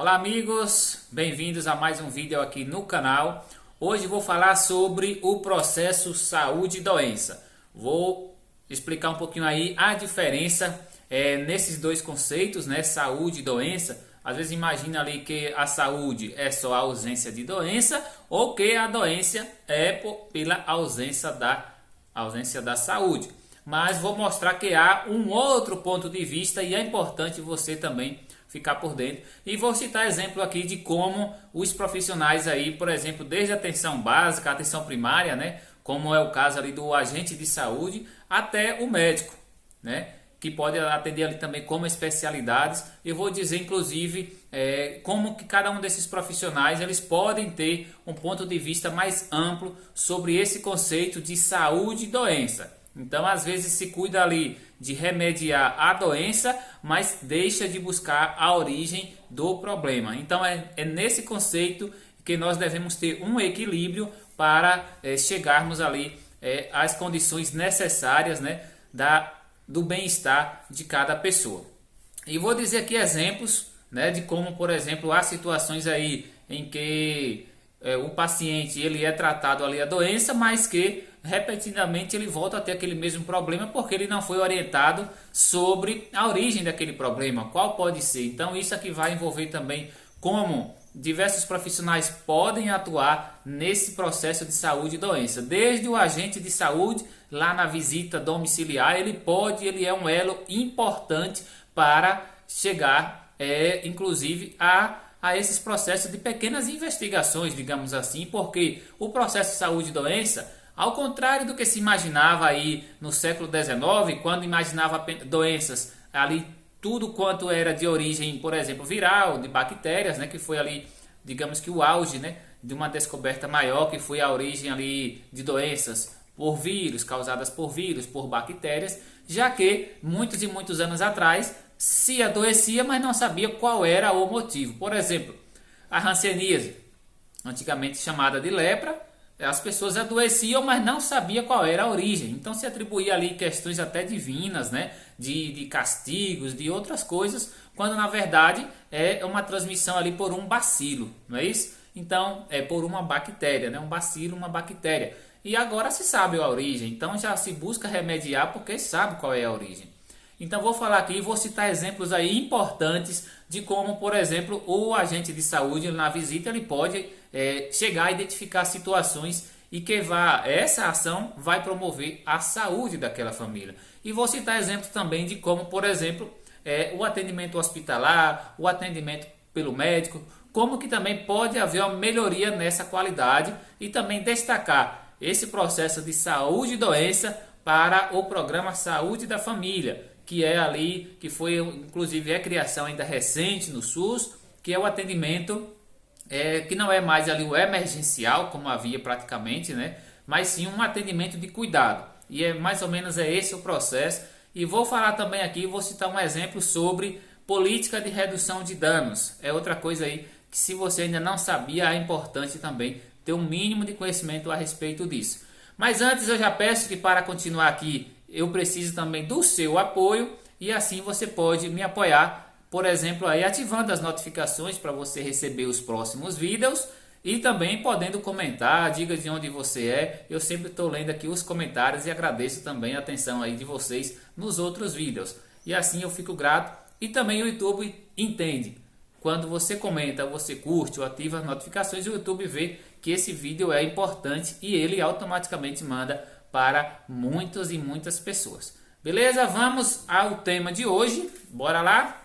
Olá amigos, bem-vindos a mais um vídeo aqui no canal. Hoje vou falar sobre o processo saúde e doença. Vou explicar um pouquinho aí a diferença nesses dois conceitos, né? Saúde e doença. Às vezes imagina ali que a saúde é só a ausência de doença ou que a doença é pela ausência da saúde. Mas vou mostrar que há um outro ponto de vista e é importante você também ficar por dentro. E vou citar exemplo aqui de como os profissionais aí, por exemplo, desde a atenção básica, a atenção primária, né, como é o caso ali do agente de saúde, até o médico, né, que pode atender ali também como especialidades. Eu vou dizer inclusive como que cada um desses profissionais eles podem ter um ponto de vista mais amplo sobre esse conceito de saúde e doença. Então, às vezes se cuida ali de remediar a doença, mas deixa de buscar a origem do problema. Então, é nesse conceito que nós devemos ter um equilíbrio para chegarmos ali às condições necessárias, né, do bem-estar de cada pessoa. E vou dizer aqui exemplos, né, de como, por exemplo, há situações aí em que o paciente ele é tratado ali a doença, mas que repetidamente ele volta a ter aquele mesmo problema porque ele não foi orientado sobre a origem daquele problema, qual pode ser. Então isso aqui vai envolver também como diversos profissionais podem atuar nesse processo de saúde e doença. Desde o agente de saúde, lá na visita domiciliar, ele é um elo importante para chegar, inclusive, a esses processos de pequenas investigações, digamos assim, porque o processo de saúde e doença, ao contrário do que se imaginava aí no século XIX, quando imaginava doenças ali, tudo quanto era de origem, por exemplo, viral, de bactérias, né, que foi ali, digamos que o auge, né, de uma descoberta maior, que foi a origem ali de doenças por vírus, causadas por vírus, por bactérias, já que muitos e muitos anos atrás se adoecia, mas não sabia qual era o motivo. Por exemplo, a hanseníase, antigamente chamada de lepra, as pessoas adoeciam, mas não sabia qual era a origem. Então se atribuía ali questões até divinas, né? De castigos, de outras coisas, quando na verdade é uma transmissão ali por um bacilo, não é isso? Então é por uma bactéria, né? Um bacilo, uma bactéria. E agora se sabe a origem, então já se busca remediar porque sabe qual é a origem. Então vou falar aqui e vou citar exemplos aí importantes de como, por exemplo, o agente de saúde na visita ele pode chegar a identificar situações e que essa ação vai promover a saúde daquela família. E vou citar exemplos também de como, por exemplo, o atendimento hospitalar, o atendimento pelo médico, como que também pode haver uma melhoria nessa qualidade e também destacar esse processo de saúde e doença para o programa Saúde da Família, que é ali, que foi inclusive criação ainda recente no SUS, que é o atendimento que não é mais ali o emergencial, como havia praticamente, né? Mas sim um atendimento de cuidado. E mais ou menos esse o processo. E vou falar também aqui, vou citar um exemplo sobre política de redução de danos. É outra coisa aí que se você ainda não sabia, é importante também ter um mínimo de conhecimento a respeito disso. Mas antes eu já peço que para continuar aqui, eu preciso também do seu apoio e assim você pode me apoiar, por exemplo, aí ativando as notificações para você receber os próximos vídeos e também podendo comentar, diga de onde você é. Eu sempre estou lendo aqui os comentários e agradeço também a atenção aí de vocês nos outros vídeos. E assim eu fico grato e também o YouTube entende. Quando você comenta, você curte ou ativa as notificações, o YouTube vê que esse vídeo é importante e ele automaticamente manda para muitas e muitas pessoas. Beleza? Vamos ao tema de hoje. Bora lá?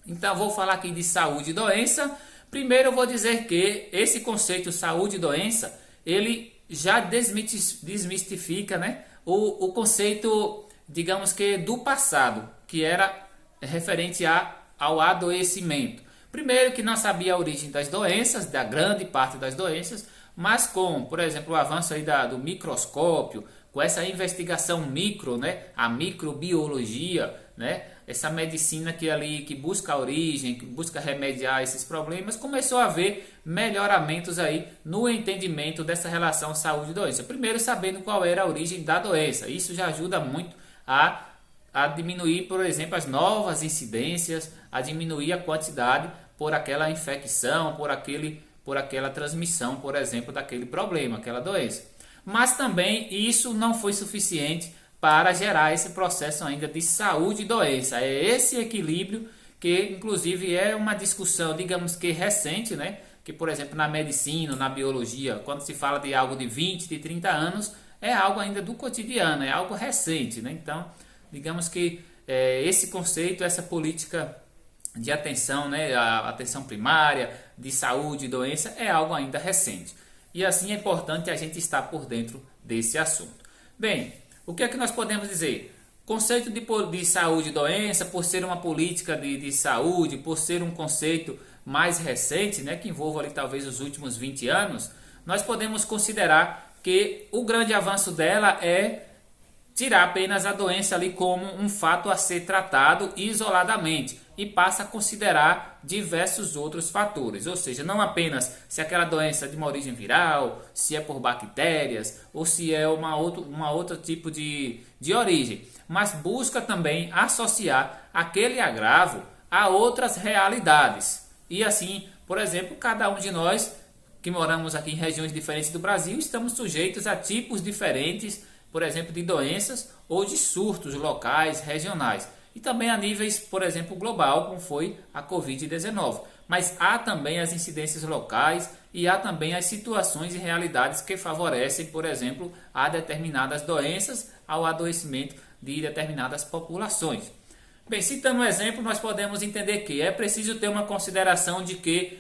Então vou falar aqui de saúde e doença. Primeiro eu vou dizer que esse conceito saúde e doença, ele já desmistifica, né, o conceito, digamos que do passado, que era referente ao adoecimento. Primeiro que não sabia a origem das doenças, da grande parte das doenças, mas com, por exemplo, o avanço aí do microscópio, com essa investigação micro, né, a microbiologia, né, essa medicina que busca a origem, que busca remediar esses problemas, começou a haver melhoramentos aí no entendimento dessa relação saúde e doença. Primeiro sabendo qual era a origem da doença, isso já ajuda muito a a diminuir, por exemplo, as novas incidências, a diminuir a quantidade por aquela infecção, por aquela transmissão, por exemplo, daquele problema, aquela doença. Mas também isso não foi suficiente para gerar esse processo ainda de saúde e doença. É esse equilíbrio que, inclusive, é uma discussão, digamos que recente, né? Que, por exemplo, na medicina, na biologia, quando se fala de algo de 20, de 30 anos, é algo ainda do cotidiano, é algo recente, né? Então, digamos que esse conceito, essa política de atenção, né, a atenção primária, de saúde e doença, é algo ainda recente. E assim é importante a gente estar por dentro desse assunto. Bem, o que é que nós podemos dizer? Conceito de saúde e doença, por ser uma política de saúde, por ser um conceito mais recente, né, que envolve ali talvez os últimos 20 anos, nós podemos considerar que o grande avanço dela é tirar apenas a doença ali como um fato a ser tratado isoladamente e passa a considerar diversos outros fatores, ou seja, não apenas se aquela doença é de uma origem viral, se é por bactérias ou se é uma outro tipo de origem, mas busca também associar aquele agravo a outras realidades. E assim, por exemplo, cada um de nós que moramos aqui em regiões diferentes do Brasil estamos sujeitos a tipos diferentes, por exemplo, de doenças ou de surtos locais, regionais. E também a níveis, por exemplo, global, como foi a Covid-19. Mas há também as incidências locais e há também as situações e realidades que favorecem, por exemplo, a determinadas doenças, ao adoecimento de determinadas populações. Bem, citando um exemplo, nós podemos entender que é preciso ter uma consideração de que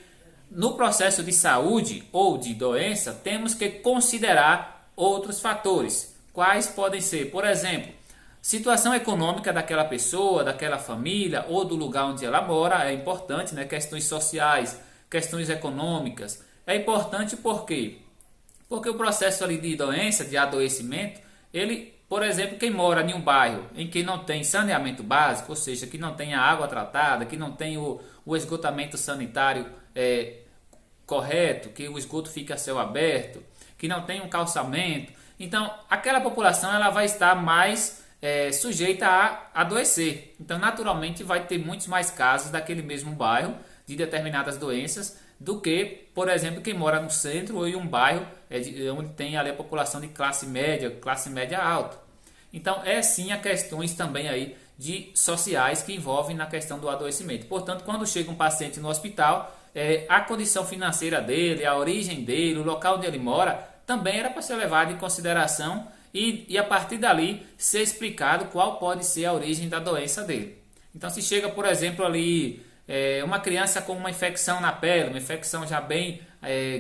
no processo de saúde ou de doença, temos que considerar outros fatores. Quais podem ser, por exemplo, situação econômica daquela pessoa, daquela família ou do lugar onde ela mora, é importante, né? Questões sociais, questões econômicas. É importante por quê? Porque o processo ali de doença, de adoecimento, ele, por exemplo, quem mora em um bairro em que não tem saneamento básico, ou seja, que não tem a água tratada, que não tem o esgotamento sanitário correto, que o esgoto fica a céu aberto, que não tem um calçamento, então aquela população ela vai estar mais sujeita a adoecer. Então naturalmente vai ter muitos mais casos daquele mesmo bairro de determinadas doenças do que, por exemplo, quem mora no centro ou em um bairro onde tem ali a população de classe média alta. Então é sim a questões também aí de sociais que envolvem na questão do adoecimento. Portanto, quando chega um paciente no hospital, a condição financeira dele, a origem dele, o local onde ele mora, também era para ser levado em consideração e a partir dali ser explicado qual pode ser a origem da doença dele. Então, se chega, por exemplo, ali uma criança com uma infecção na pele, uma infecção já bem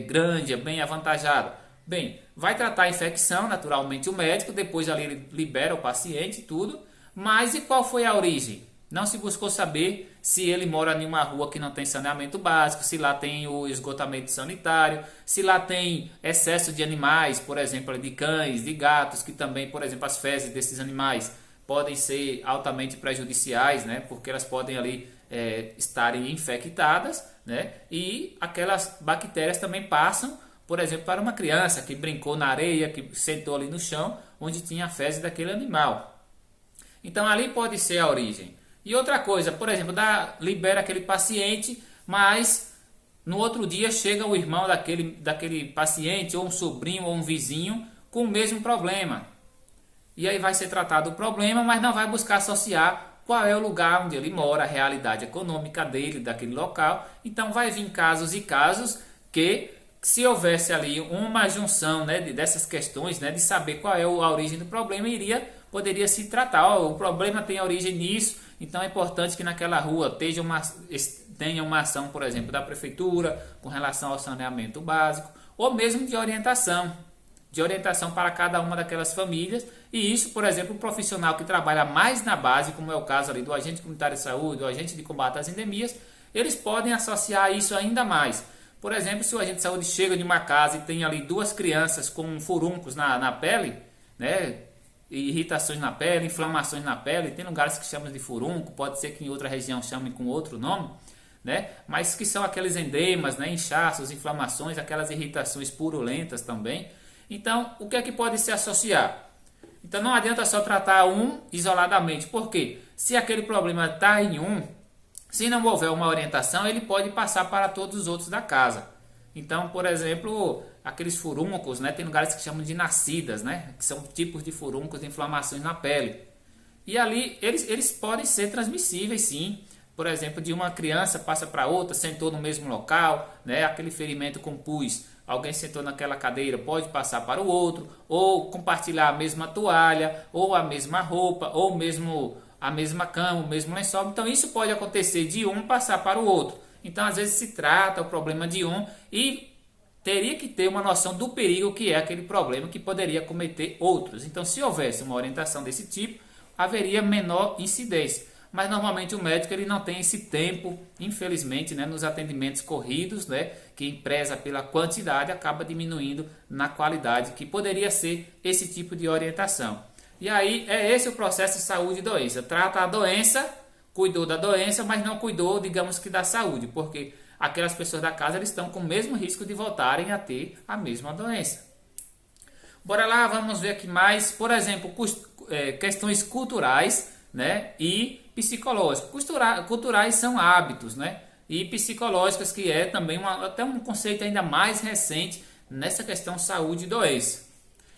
grande, bem avantajada, bem, vai tratar a infecção, naturalmente o médico, depois ali ele libera o paciente e tudo, mas e qual foi a origem? Não se buscou saber se ele mora em uma rua que não tem saneamento básico, se lá tem o esgotamento sanitário, se lá tem excesso de animais, por exemplo, de cães, de gatos, que também, por exemplo, as fezes desses animais podem ser altamente prejudiciais, né? Porque elas podem ali estarem infectadas, né? E aquelas bactérias também passam, por exemplo, para uma criança que brincou na areia, que sentou ali no chão, onde tinha a fezes daquele animal. Então ali pode ser a origem. E outra coisa, por exemplo, libera aquele paciente, mas no outro dia chega o irmão daquele paciente, ou um sobrinho, ou um vizinho, com o mesmo problema. E aí vai ser tratado o problema, mas não vai buscar associar qual é o lugar onde ele mora, a realidade econômica dele, daquele local. Então vai vir casos e casos que, se houvesse ali uma junção, né, dessas questões, né, de saber qual é a origem do problema, poderia se tratar. O problema tem origem nisso, então é importante que naquela rua tenha uma ação, por exemplo, da prefeitura com relação ao saneamento básico, ou mesmo de orientação para cada uma daquelas famílias. E isso, por exemplo, o profissional que trabalha mais na base, como é o caso ali do agente comunitário de saúde, do agente de combate às endemias, eles podem associar isso ainda mais. Por exemplo, se o agente de saúde chega de uma casa e tem ali 2 crianças com furuncos na pele, né, irritações na pele, inflamações na pele, tem lugares que chamam de furúnculo, pode ser que em outra região chamem com outro nome, né? Mas que são aqueles endemas, né, inchaços, inflamações, aquelas irritações purulentas também. Então, o que é que pode se associar? Então não adianta só tratar um isoladamente, porque se aquele problema está em um, se não houver uma orientação, ele pode passar para todos os outros da casa. Então, por exemplo, aqueles furúnculos, né? Tem lugares que chamam de nascidas, né? Que são tipos de furúnculos de inflamações na pele. E ali eles podem ser transmissíveis, sim. Por exemplo, de uma criança passa para outra, sentou no mesmo local, né? Aquele ferimento com pus, alguém sentou naquela cadeira, pode passar para o outro, ou compartilhar a mesma toalha, ou a mesma roupa, ou mesmo a mesma cama, o mesmo lençol. Então isso pode acontecer de um passar para o outro. Então às vezes se trata o problema de um e teria que ter uma noção do perigo que é aquele problema que poderia cometer outros. Então se houvesse uma orientação desse tipo, haveria menor incidência. Mas normalmente o médico ele não tem esse tempo, infelizmente, né, nos atendimentos corridos, né, que preza pela quantidade, acaba diminuindo na qualidade, que poderia ser esse tipo de orientação. E aí é esse o processo de saúde e doença. Trata a doença, cuidou da doença, mas não cuidou, digamos que da saúde, porque aquelas pessoas da casa eles estão com o mesmo risco de voltarem a ter a mesma doença. Bora lá, vamos ver aqui mais, por exemplo, questões culturais, né, e psicológicas. Culturais são hábitos, né, e psicológicas que é também até um conceito ainda mais recente nessa questão saúde e doença.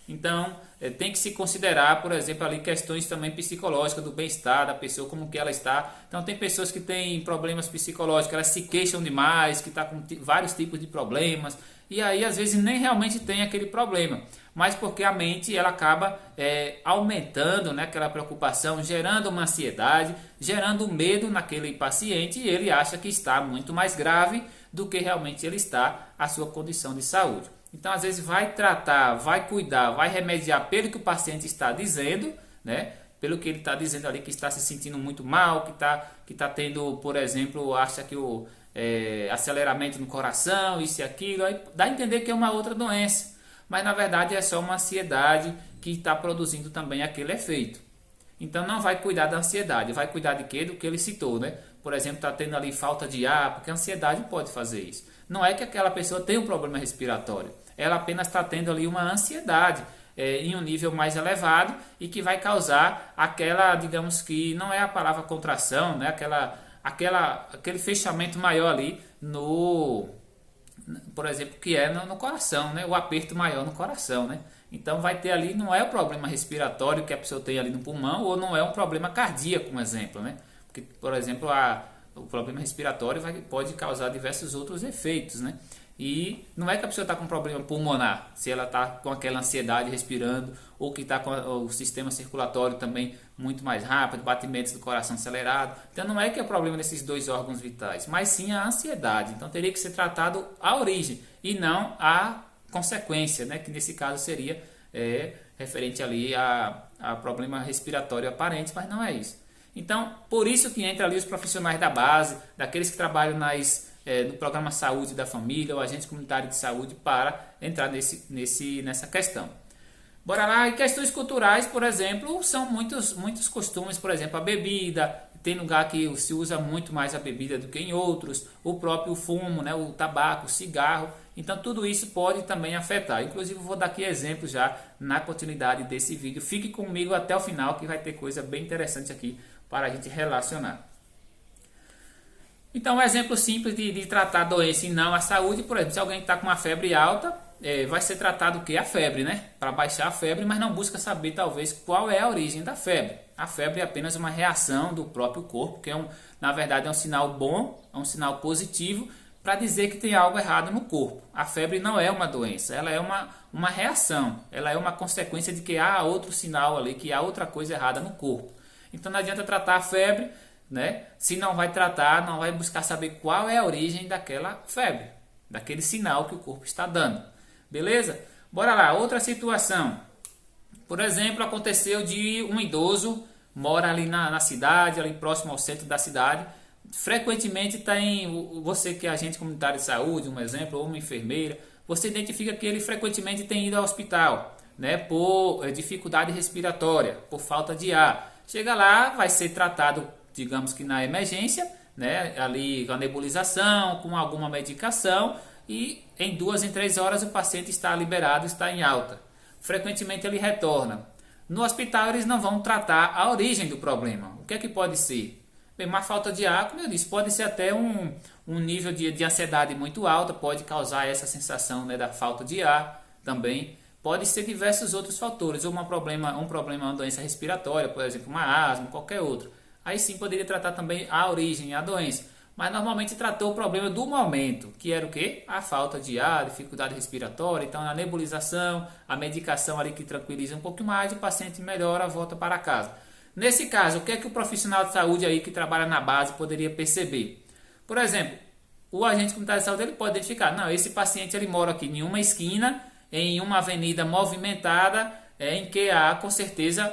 Então, tem que se considerar, por exemplo, ali questões também psicológicas do bem-estar da pessoa, como que ela está. Então, tem pessoas que têm problemas psicológicos, elas se queixam demais, que está com vários tipos de problemas, e aí às vezes nem realmente tem aquele problema, mas porque a mente ela acaba aumentando, né, aquela preocupação, gerando uma ansiedade, gerando medo naquele paciente, e ele acha que está muito mais grave do que realmente ele está a sua condição de saúde. Então, às vezes, vai tratar, vai cuidar, vai remediar pelo que o paciente está dizendo, né? Pelo que ele está dizendo ali, que está se sentindo muito mal, que tá tendo, por exemplo, acha que o aceleramento no coração, isso e aquilo, aí dá a entender que é uma outra doença. Mas, na verdade, é só uma ansiedade que está produzindo também aquele efeito. Então, não vai cuidar da ansiedade, vai cuidar de quê? Do que ele citou, né? Por exemplo, está tendo ali falta de ar, porque a ansiedade pode fazer isso. Não é que aquela pessoa tem um problema respiratório, ela apenas está tendo ali uma ansiedade em um nível mais elevado e que vai causar aquela, digamos que não é a palavra contração, né? Aquele fechamento maior ali por exemplo, que é no coração, né? O aperto maior no coração, né? Então vai ter ali, não é o problema respiratório que a pessoa tem ali no pulmão, ou não é um problema cardíaco, um exemplo, né? Porque, por exemplo, o problema respiratório pode causar diversos outros efeitos, né? E não é que a pessoa está com problema pulmonar, se ela está com aquela ansiedade respirando, ou que está com o sistema circulatório também muito mais rápido, batimentos do coração acelerado. Então não é que é problema desses dois órgãos vitais, mas sim a ansiedade. Então teria que ser tratado a origem e não a consequência, né? Que nesse caso seria referente ali a problema respiratório aparente, mas não é isso. Então, por isso que entra ali os profissionais da base, daqueles que trabalham no programa Saúde da Família, ou agente comunitário de saúde, para entrar nessa questão. Bora lá, e questões culturais, por exemplo, são muitos costumes, por exemplo, a bebida, tem lugar que se usa muito mais a bebida do que em outros, o próprio fumo, né, o tabaco, o cigarro, então tudo isso pode também afetar. Inclusive vou dar aqui exemplos já na continuidade desse vídeo. Fique comigo até o final que vai ter coisa bem interessante aqui para a gente relacionar. Então, um exemplo simples de tratar a doença e não a saúde, por exemplo, se alguém está com uma febre alta, vai ser tratado o que? A febre, né? Para baixar a febre, mas não busca saber talvez qual é a origem da febre. A febre é apenas uma reação do próprio corpo, que na verdade é um sinal bom, é um sinal positivo, para dizer que tem algo errado no corpo. A febre não é uma doença, ela é uma reação, ela é uma consequência de que há outro sinal ali, que há outra coisa errada no corpo. Então não adianta tratar a febre, né? Se não vai tratar, não vai buscar saber qual é a origem daquela febre, daquele sinal que o corpo está dando. Beleza? Bora lá, outra situação. Por exemplo, aconteceu de um idoso, mora ali na cidade, ali próximo ao centro da cidade. Frequentemente você que é agente comunitário de saúde, um exemplo, ou uma enfermeira, você identifica que ele frequentemente tem ido ao hospital, né? Por dificuldade respiratória, por falta de ar. Chega lá, vai ser tratado, digamos que na emergência, né? Ali com a nebulização, com alguma medicação, e em 2 em 3 horas o paciente está liberado, está em alta. Frequentemente ele retorna. No hospital eles não vão tratar a origem do problema. O que é que pode ser? Bem, uma falta de ar, como eu disse, pode ser até um nível de ansiedade muito alta, pode causar essa sensação, né, da falta de ar também. Pode ser diversos outros fatores, ou um problema, uma doença respiratória, por exemplo, uma asma, qualquer outro. Aí sim poderia tratar também a origem, a doença. Mas normalmente tratou o problema do momento, que era o quê? A falta de ar, dificuldade respiratória. Então a nebulização, a medicação ali que tranquiliza um pouco mais, o paciente melhora, volta para casa. Nesse caso, o que é que o profissional de saúde aí que trabalha na base poderia perceber? Por exemplo, o agente comunitário de saúde ele pode identificar, não, esse paciente ele mora aqui em uma esquina, em uma avenida movimentada, em que há com certeza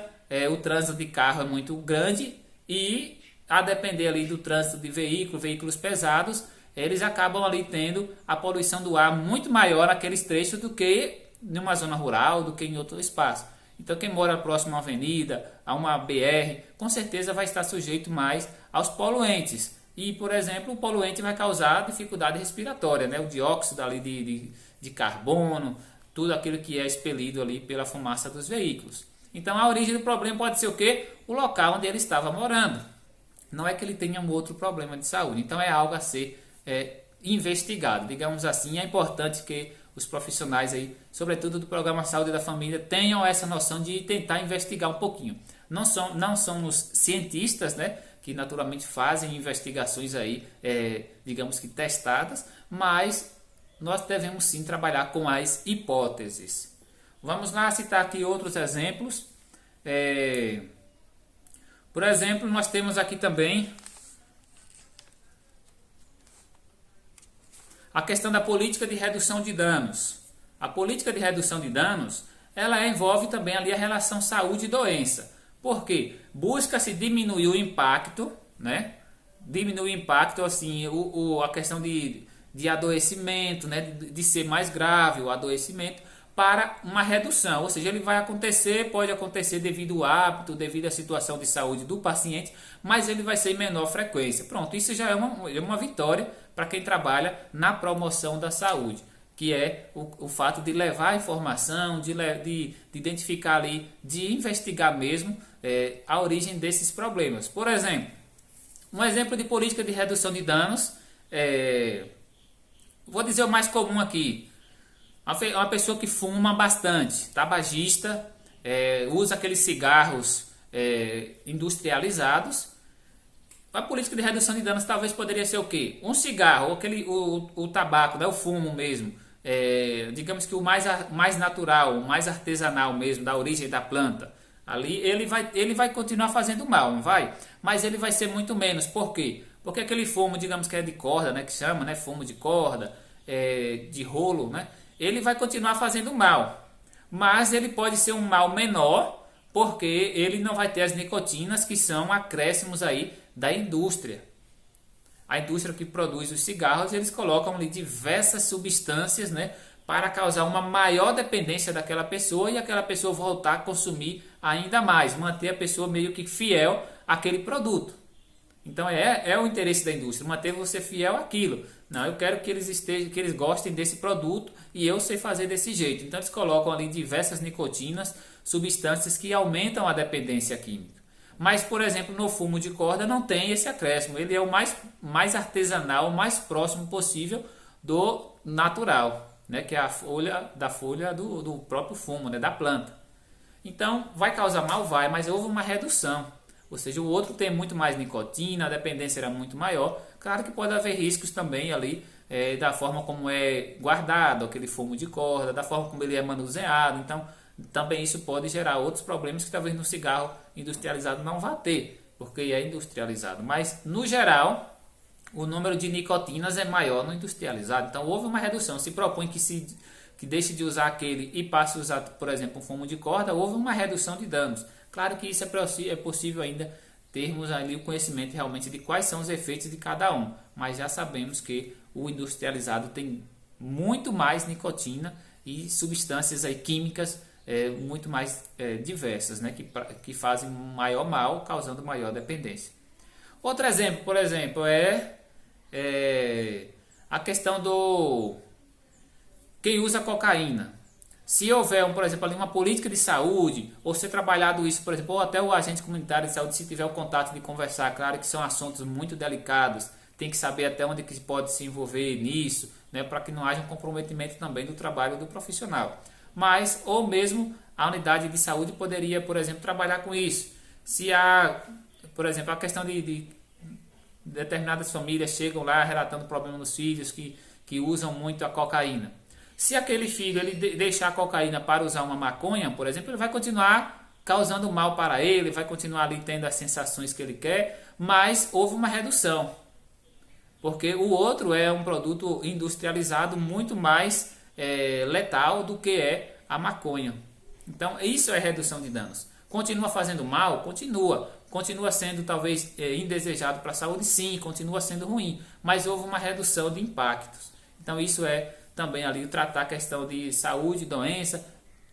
o trânsito de carro é muito grande e a depender ali do trânsito de veículos pesados, eles acabam ali tendo a poluição do ar muito maior naqueles trechos do que em uma zona rural, do que em outro espaço. Então quem mora próximo a uma avenida, a uma BR, com certeza vai estar sujeito mais aos poluentes. E, por exemplo, o poluente vai causar dificuldade respiratória, né? O dióxido ali de carbono, tudo aquilo que é expelido ali pela fumaça dos veículos. Então a origem do problema pode ser o quê? O local onde ele estava morando. Não é que ele tenha um outro problema de saúde. Então é algo a ser investigado. Digamos assim, é importante que os profissionais aí, sobretudo do programa Saúde da Família, tenham essa noção de tentar investigar um pouquinho. Não somos cientistas, né, que naturalmente fazem investigações aí, digamos que testadas, mas nós devemos sim trabalhar com as hipóteses. Vamos lá citar aqui outros exemplos. Por exemplo, nós temos aqui também a questão da política de redução de danos. A política de redução de danos, ela envolve também ali a relação saúde e doença. Por quê? Busca-se diminuir o impacto, né? Diminuir o impacto, assim, a questão de adoecimento, né? De ser mais grave o adoecimento, para uma redução, ou seja, ele vai acontecer, pode acontecer devido ao hábito, devido à situação de saúde do paciente, mas ele vai ser em menor frequência. Pronto, isso já é uma vitória para quem trabalha na promoção da saúde, que é o fato de levar a informação, de identificar ali, de investigar mesmo a origem desses problemas. Por exemplo, um exemplo de política de redução de danos, vou dizer o mais comum aqui. Uma pessoa que fuma bastante, tabagista, usa aqueles cigarros industrializados. A política de redução de danos talvez poderia ser o quê? Um cigarro, o tabaco, né, o fumo mesmo. Digamos que o mais natural, o mais artesanal mesmo, da origem da planta. Ali ele vai continuar fazendo mal, não vai? Mas ele vai ser muito menos. Por quê? Porque aquele fumo, digamos que é de corda, né, que chama, né, fumo de corda, de rolo, né? Ele vai continuar fazendo mal, mas ele pode ser um mal menor, porque ele não vai ter as nicotinas, que são acréscimos aí da indústria. A indústria que produz os cigarros, eles colocam ali diversas substâncias, né, para causar uma maior dependência daquela pessoa e aquela pessoa voltar a consumir ainda mais, manter a pessoa meio que fiel àquele produto. Então é o interesse da indústria, manter você fiel àquilo. Não, eu quero que eles gostem desse produto e eu sei fazer desse jeito. Então eles colocam ali diversas nicotinas, substâncias que aumentam a dependência química. Mas, por exemplo, no fumo de corda não tem esse acréscimo. Ele é o mais artesanal, o mais próximo possível do natural, né? Que é a folha do próprio fumo, né? Da planta. Então vai causar mal? Vai, mas houve uma redução. Ou seja, o outro tem muito mais nicotina, a dependência era muito maior. Claro que pode haver riscos também ali, da forma como é guardado aquele fumo de corda, da forma como ele é manuseado. Então, também isso pode gerar outros problemas que talvez no cigarro industrializado não vá ter, porque é industrializado. Mas, no geral, o número de nicotinas é maior no industrializado. Então, houve uma redução. Se propõe que deixe de usar aquele e passe a usar, por exemplo, um fumo de corda, houve uma redução de danos. Claro que isso é possível ainda termos ali o conhecimento realmente de quais são os efeitos de cada um, mas já sabemos que o industrializado tem muito mais nicotina e substâncias aí químicas muito mais diversas, né, que fazem maior mal, causando maior dependência. Outro exemplo, por exemplo, a questão do quem usa cocaína. Se houver, por exemplo, ali uma política de saúde, ou ser trabalhado isso, por exemplo, ou até o agente comunitário de saúde, se tiver o contato de conversar, claro que são assuntos muito delicados, tem que saber até onde que pode se envolver nisso, né, para que não haja um comprometimento também do trabalho do profissional. Mas, ou mesmo a unidade de saúde poderia, por exemplo, trabalhar com isso. Se há, por exemplo, a questão de determinadas famílias chegam lá relatando problemas nos filhos que usam muito a cocaína. Se aquele filho ele deixar a cocaína para usar uma maconha, por exemplo, ele vai continuar causando mal para ele, vai continuar ali tendo as sensações que ele quer, mas houve uma redução. Porque o outro é um produto industrializado muito mais letal do que é a maconha. Então, isso é redução de danos. Continua fazendo mal? Continua. Continua sendo talvez indesejado para a saúde? Sim, continua sendo ruim. Mas houve uma redução de impactos. Então, isso é também ali tratar a questão de saúde e doença,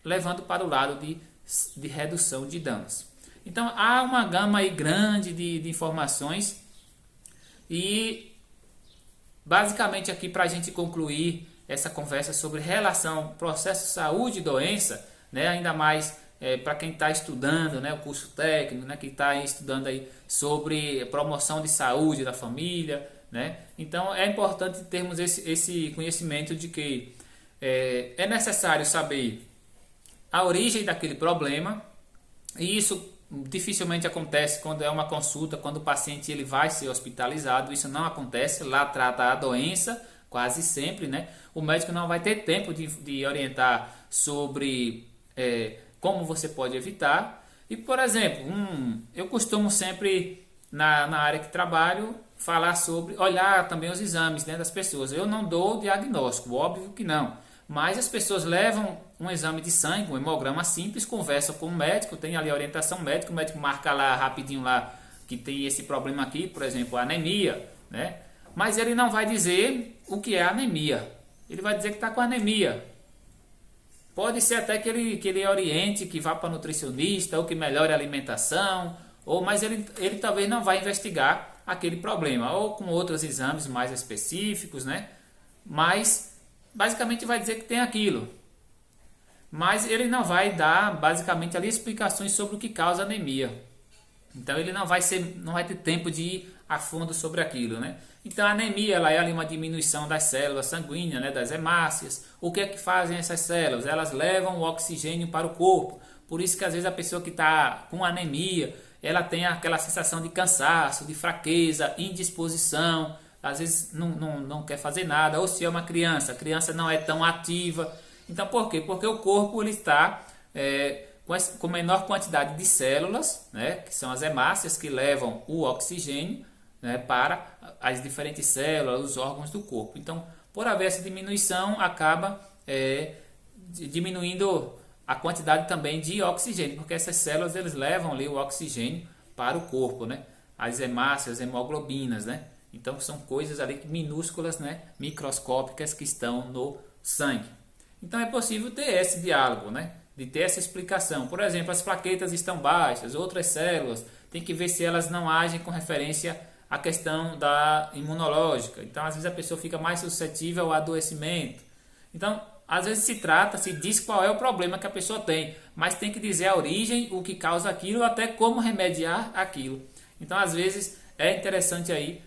levando para o lado de redução de danos. Então, há uma gama aí grande de informações e basicamente aqui para a gente concluir essa conversa sobre relação processo saúde e doença, né, ainda mais para quem está estudando, né, o curso técnico, né, que está estudando aí sobre promoção de saúde da família, né? Então é importante termos esse conhecimento de que é necessário saber a origem daquele problema, e isso dificilmente acontece quando é uma consulta, quando o paciente ele vai ser hospitalizado. Isso não acontece, lá trata a doença quase sempre, né? O médico não vai ter tempo de orientar sobre como você pode evitar. E, por exemplo, eu costumo sempre, na área que trabalho, falar sobre, olhar também os exames, né, das pessoas. Eu não dou diagnóstico, óbvio que não. Mas as pessoas levam um exame de sangue, um hemograma simples, conversam com o médico, tem ali a orientação médica, o médico marca lá rapidinho lá que tem esse problema aqui, por exemplo, anemia, né? Mas ele não vai dizer o que é anemia. Ele vai dizer que está com anemia. Pode ser até que ele oriente, que vá para nutricionista, ou que melhore a alimentação, mas ele talvez não vai investigar aquele problema, ou com outros exames mais específicos, né? Mas basicamente vai dizer que tem aquilo. Mas ele não vai dar basicamente ali explicações sobre o que causa anemia. Então ele não vai ter tempo de ir a fundo sobre aquilo, né? Então a anemia ela é ali uma diminuição das células sanguíneas, né, das hemácias. O que é que fazem essas células? Elas levam o oxigênio para o corpo. Por isso que às vezes a pessoa que está com anemia, ela tem aquela sensação de cansaço, de fraqueza, indisposição, às vezes não quer fazer nada. Ou se é uma criança, a criança não é tão ativa. Então por quê? Porque o corpo ele está com menor quantidade de células, né, que são as hemácias que levam o oxigênio, né, para as diferentes células, os órgãos do corpo. Então, por haver essa diminuição, acaba diminuindo a quantidade também de oxigênio, porque essas células eles levam ali o oxigênio para o corpo, né? As hemácias, as hemoglobinas, né? Então são coisas ali minúsculas, né? Microscópicas que estão no sangue. Então é possível ter esse diálogo, né? De ter essa explicação. Por exemplo, as plaquetas estão baixas, outras células, tem que ver se elas não agem com referência à questão da imunológica. Então às vezes a pessoa fica mais suscetível ao adoecimento. Então às vezes se diz qual é o problema que a pessoa tem, mas tem que dizer a origem, o que causa aquilo, até como remediar aquilo. Então, às vezes, é interessante aí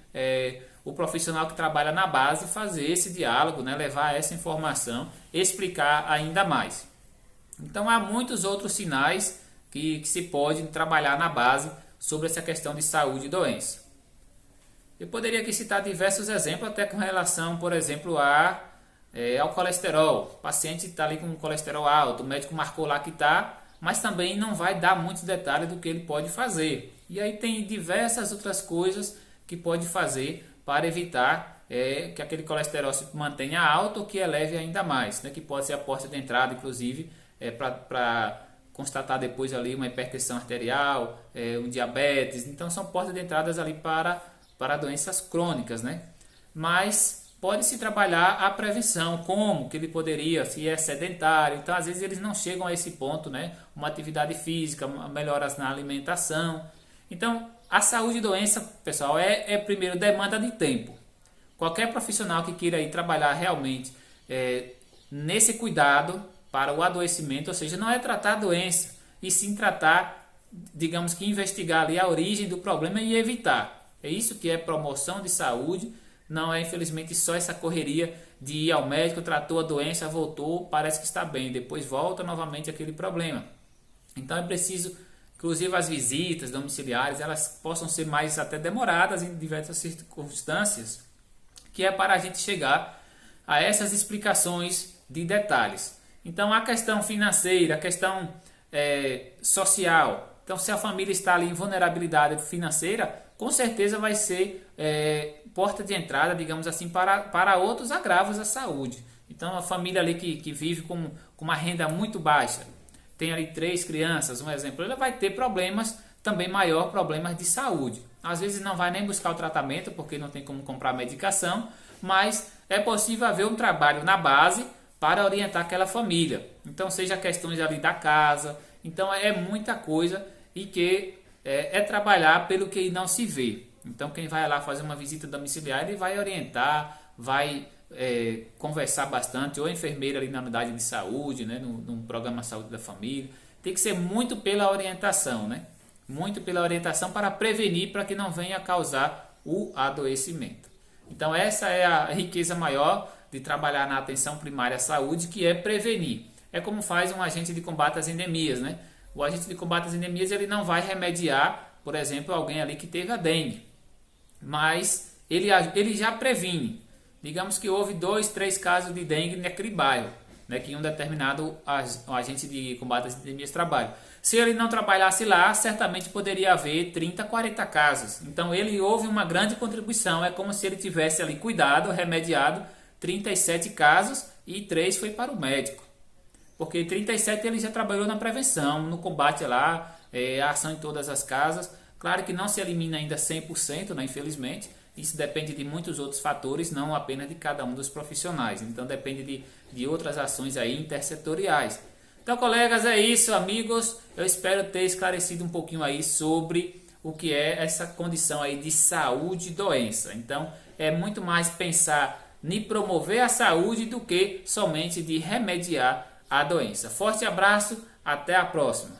o profissional que trabalha na base fazer esse diálogo, né, levar essa informação, explicar ainda mais. Então, há muitos outros sinais que se pode trabalhar na base sobre essa questão de saúde e doença. Eu poderia aqui citar diversos exemplos, até com relação, por exemplo, ao colesterol. O paciente está ali com colesterol alto, o médico marcou lá que está, mas também não vai dar muitos detalhes do que ele pode fazer. E aí tem diversas outras coisas que pode fazer para evitar que aquele colesterol se mantenha alto ou que eleve ainda mais, né? Que pode ser a porta de entrada, inclusive, para constatar depois ali uma hipertensão arterial, um diabetes. Então são portas de entradas ali para doenças crônicas, né? Mas pode-se trabalhar a prevenção, como que ele poderia, se é sedentário. Então, às vezes, eles não chegam a esse ponto, né? Uma atividade física, melhoras na alimentação. Então, a saúde e doença, pessoal, primeiro demanda de tempo. Qualquer profissional que queira ir trabalhar realmente nesse cuidado, para o adoecimento, ou seja, não é tratar a doença, e sim tratar, digamos que investigar ali a origem do problema e evitar. É isso que é promoção de saúde, não é infelizmente só essa correria de ir ao médico, tratou a doença, voltou, parece que está bem, depois volta novamente aquele problema. Então é preciso, inclusive as visitas domiciliares, elas possam ser mais até demoradas em diversas circunstâncias, que é para a gente chegar a essas explicações de detalhes. Então a questão financeira, a questão social, então se a família está ali em vulnerabilidade financeira, com certeza vai ser porta de entrada, digamos assim, para outros agravos à saúde. Então a família ali que vive com uma renda muito baixa, tem ali 3 crianças, um exemplo, ela vai ter problemas também maior, problemas de saúde. Às vezes não vai nem buscar o tratamento porque não tem como comprar medicação, mas é possível haver um trabalho na base para orientar aquela família. Então seja questões ali da casa, então é muita coisa e que é trabalhar pelo que não se vê. Então quem vai lá fazer uma visita domiciliar, ele vai orientar, vai conversar bastante, ou a enfermeira ali na unidade de saúde, né, no programa Saúde da Família. Tem que ser muito pela orientação, né? Muito pela orientação para prevenir, para que não venha causar o adoecimento. Então essa é a riqueza maior de trabalhar na atenção primária à saúde, que é prevenir. É como faz um agente de combate às endemias, né? O agente de combate às endemias, ele não vai remediar, por exemplo, alguém ali que teve a dengue, mas ele já previne. Digamos que houve 2, 3 casos de dengue naquele bairro, né, que um determinado agente de combate às endemias trabalha. Se ele não trabalhasse lá, certamente poderia haver 30, 40 casos. Então ele houve uma grande contribuição, é como se ele tivesse ali cuidado, remediado 37 casos e 3 foi para o médico. Porque 37 ele já trabalhou na prevenção, no combate lá, a ação em todas as casas. Claro que não se elimina ainda 100%, né, infelizmente. Isso depende de muitos outros fatores, não apenas de cada um dos profissionais. Então depende de outras ações aí intersetoriais. Então, colegas, é isso, amigos. Eu espero ter esclarecido um pouquinho aí sobre o que é essa condição aí de saúde e doença. Então, é muito mais pensar em promover a saúde do que somente de remediar a doença. Forte abraço, até a próxima.